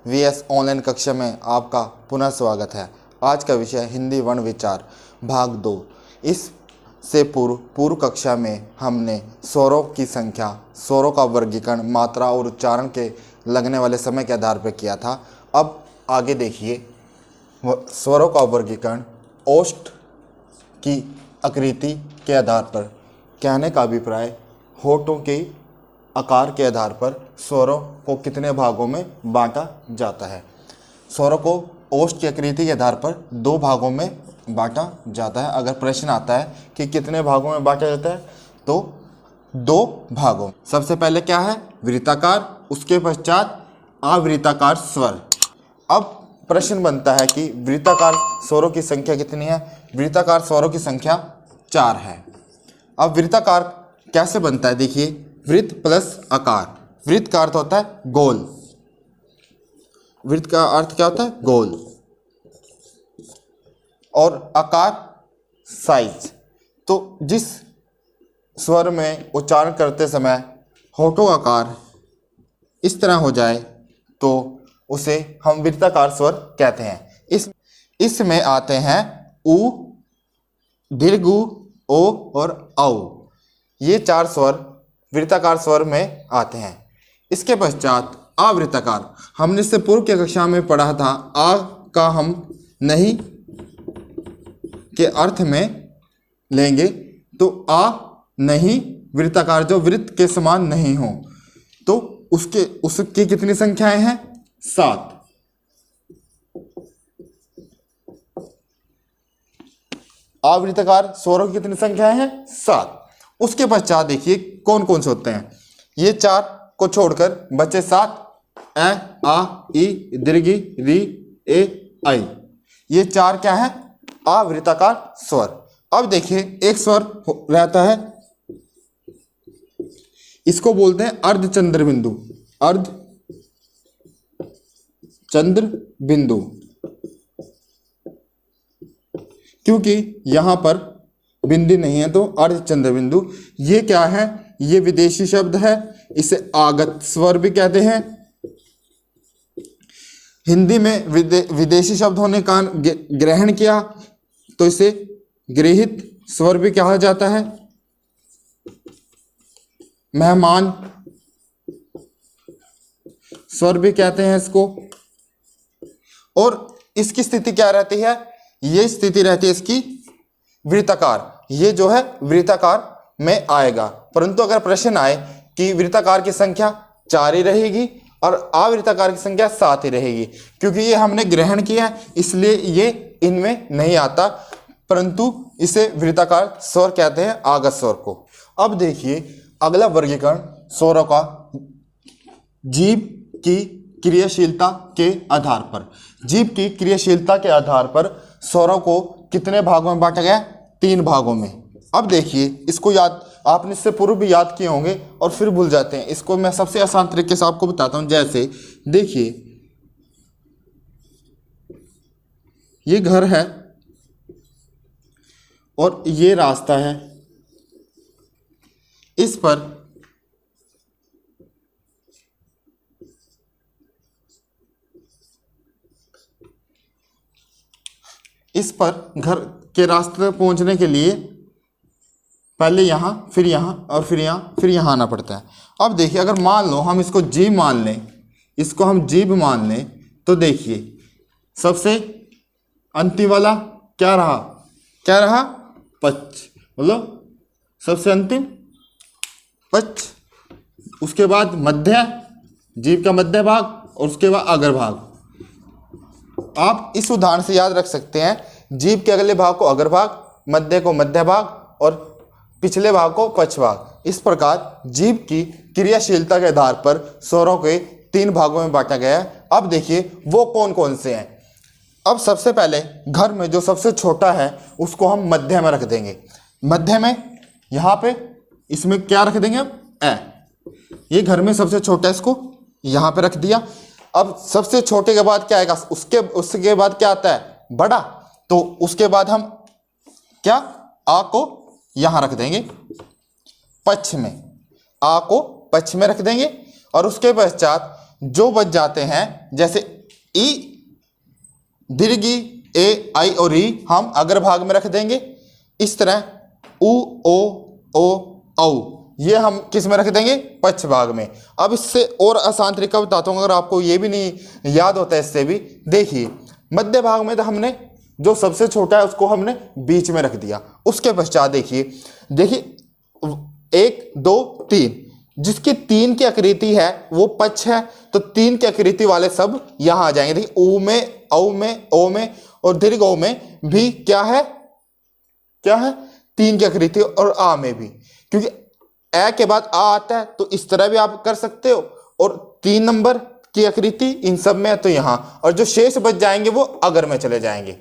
VS online कक्षा में आपका पुनः स्वागत है। आज का विषय हिंदी वर्ण विचार भाग 2। इससे पूर्व कक्षा में हमने स्वरों की संख्या, स्वरों का वर्गीकरण, मात्रा और उच्चारण के लगने वाले समय के आधार पर किया था। अब आगे देखिए, स्वरों का वर्गीकरण ओष्ठ की आकृति के आधार पर, कहने का अभिप्राय होठों के आकार के आधार पर स्वरों को कितने भागों में बांटा जाता है। स्वरों को ओष्ठ की आकृति के आधार पर 2 भागों में बांटा जाता है। अगर प्रश्न आता है कि कितने भागों में बांटा जाता है तो 2 भागों। सबसे पहले क्या है? वृत्ताकार, उसके पश्चात अवृत्ताकार स्वर। अब प्रश्न बनता है कि वृत्ताकार स्वरों की संख्या कितनी है? वृत्ताकार स्वरों की संख्या 4 है। अब वृत्ताकार कैसे बनता है? देखिए, वृत्त प्लस आकार। वृत्त का अर्थ होता है गोल। वृत्त का अर्थ क्या होता है? गोल। और आकार साइज। तो जिस स्वर में उच्चारण करते समय होठों का आकार इस तरह हो जाए तो उसे हम वृत्ताकार स्वर कहते हैं। इसमें आते हैं उ, दीर्घ उ, ओ और औ। ये 4 स्वर वृत्ताकार स्वर में आते हैं। इसके पश्चात अवृत्ताकार। हमने इससे पूर्व की कक्षा में पढ़ा था, आ का हम नहीं के अर्थ में लेंगे तो आ नहीं वृत्ताकार, जो वृत्त के समान नहीं हो, तो उसकी कितनी संख्याएं हैं? 7। अवृत्ताकार स्वरों की कितनी संख्याएं हैं? 7। उसके पश्चात देखिए कौन कौन से होते हैं। ये 4 को छोड़कर बचे 7। ए, आ, ई, दीर्घ, री, ए, आई। ये 4 क्या है? अवृत्ताकार स्वर। अब देखिए, एक स्वर रहता है, इसको बोलते हैं अर्धचंद्र बिंदु। अर्धचंद्र बिंदु, क्योंकि यहां पर बिंदु नहीं है तो अर्धचंद्र बिंदु। ये क्या है? ये विदेशी शब्द है, इसे आगत स्वर भी कहते हैं। हिंदी में विदेशी शब्द होने का ग्रहण किया तो इसे गृहीत स्वर भी कहा जाता है। मेहमान स्वर भी कहते हैं इसको। और इसकी स्थिति क्या रहती है? ये स्थिति रहती है इसकी वृत्ताकार। ये जो है वृत्ताकार में आएगा। परंतु अगर प्रश्न आए कि वृत्ताकार की संख्या 4 ही रहेगी और अवृत्ताकार की संख्या 7 ही रहेगी, क्योंकि ये हमने ग्रहण किया इसलिए ये इनमें नहीं आता, परंतु इसे वृत्ताकार स्वर कहते हैं, आगत स्वर को। अब देखिए अगला वर्गीकरण स्वरों का जीभ की क्रियाशीलता के आधार पर। जीभ की क्रियाशीलता के आधार पर स्वरों को कितने भागों में बांटा गया? 3 भागों में। अब देखिए, इसको याद आपने इससे पूर्व भी याद किए होंगे और फिर भूल जाते हैं। इसको मैं सबसे आसान तरीके से आपको बताता हूं। जैसे देखिए, ये घर है और ये रास्ता है। इस पर घर के रास्ते तक पहुंचने के लिए पहले यहाँ, फिर यहाँ और फिर यहाँ, फिर यहाँ आना पड़ता है। अब देखिए, अगर मान लो हम इसको जीभ मान लें, इसको हम जीभ मान लें, तो देखिए सबसे अंतिम वाला क्या रहा? क्या रहा? पच। मतलब सबसे अंतिम पच। उसके बाद मध्य, जीभ का मध्य भाग, और उसके बाद अग्र भाग। आप इस उदाहरण से याद रख सकते हैं, जीभ के अगले भाग को अग्र भाग, मध्य को मध्य भाग और पिछले भाग को पछ भाग। इस प्रकार जीभ की क्रियाशीलता के आधार पर स्वरों के 3 भागों में बांटा गया है। अब देखिए वो कौन कौन से हैं। अब सबसे पहले घर में जो सबसे छोटा है उसको हम मध्य में रख देंगे। मध्य में यहाँ पे इसमें क्या रख देंगे? अब ए। ये घर में सबसे छोटा है, इसको यहाँ पे रख दिया। अब सबसे छोटे के बाद क्या आएगा? उसके बाद क्या आता है? बड़ा। तो उसके बाद हम क्या? आ को यहां रख देंगे पक्ष में, आ को पक्ष में रख देंगे। और उसके पश्चात जो बच जाते हैं, जैसे ई, दीर्घ ई, ए, आई और ई हम अग्रभाग में रख देंगे। इस तरह उ, ओ, औ ये हम किस में रख देंगे? पक्ष भाग में। अब इससे और आसान तरीका बताता हूँ, अगर आपको ये भी नहीं याद होता है इससे भी। देखिए मध्य भाग में तो हमने जो सबसे छोटा है उसको हमने बीच में रख दिया। उसके पश्चात देखिए 1, 2, 3, जिसकी 3 की आकृति है वो पक्ष है, तो 3 की आकृति वाले सब यहां आ जाएंगे। देखिए ऊ में, औ में, ओ में और दीर्घ ओ में भी क्या है? 3 की आकृति, और आ में भी, क्योंकि ए के बाद आ आता है तो इस तरह भी आप कर सकते हो। और 3 नंबर की आकृति इन सब में है तो यहां, और जो शेष बच जाएंगे वो अगर में चले जाएंगे।